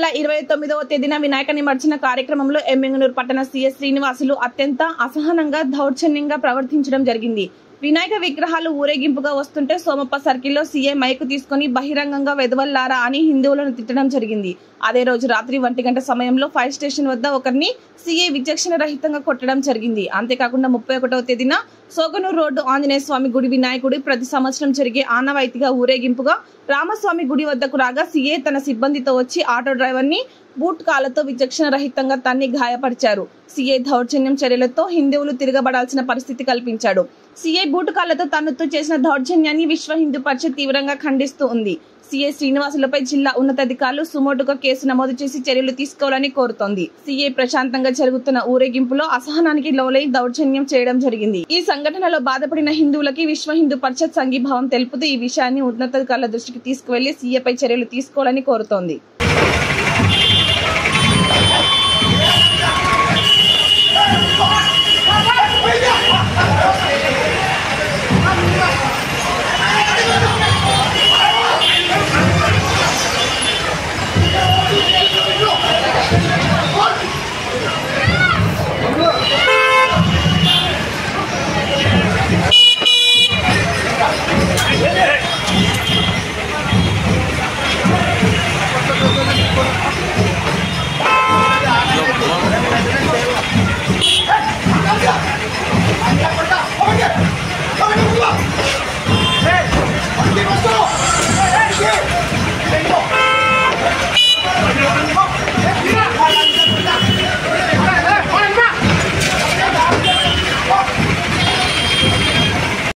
నెల 29వ తేదీన వినాయక నిమజ్జన కార్యక్రమంలో ఎమ్మిగనూరు పట్టణ సీఎస్ శ్రీనివాసులు అత్యంత అసహనంగా దౌర్జన్యంగా ప్రవర్తించడం జరిగింది. వినాయక విగ్రహాలు ఊరేగింపుగా వస్తుంటే సోమప్ప సర్కిల్లో సీఏ మైకు తీసుకుని బహిరంగంగా వెదవల్లారా అని హిందువులను తిట్టడం జరిగింది. అదే రోజు రాత్రి 1 గంట సమయంలో ఫైర్ స్టేషన్ వద్ద ఒకరిని సీఏ విచక్షణ రహితంగా కొట్టడం జరిగింది. అంతేకాకుండా 31వ తేదీన సోగనూరు రోడ్డు ఆంజనేయ స్వామి గుడి వినాయకుడి ప్రతి సంవత్సరం జరిగే ఆనవాయితీగా ఊరేగింపుగా రామస్వామి గుడి వద్దకు రాగా సీఏ తన సిబ్బందితో వచ్చి ఆటో డ్రైవర్ ని బూట్ కాలతో విచక్షణ రహితంగా తన్ని గాయపరిచారు. సీఏ దౌర్జన్యం చర్యలతో హిందువులు తిరగబడాల్సిన పరిస్థితి కల్పించాడు. సీఏ బూట్ కాలతో తన్నుతూ చేసిన దౌర్జన్యాన్ని విశ్వ హిందూ పరిషత్ తీవ్రంగా ఖండిస్తూ ఉంది. సీఏ శ్రీనివాసులపై జిల్లా ఉన్నతాధికారులు సుమోటుగా కేసు నమోదు చేసి చర్యలు తీసుకోవాలని కోరుతోంది. సీఏ ప్రశాంతంగా జరుగుతున్న ఊరేగింపులో అసహనానికి లోలై దౌర్జన్యం చేయడం జరిగింది. ఈ సంఘటనలో బాధపడిన హిందువులకి విశ్వ హిందూ పరిషత్ సంఘీభావం తెలుపుతూ ఈ విషయాన్ని ఉన్నతాధికారుల దృష్టికి తీసుకువెళ్లి సీఏపై చర్యలు తీసుకోవాలని కోరుతోంది.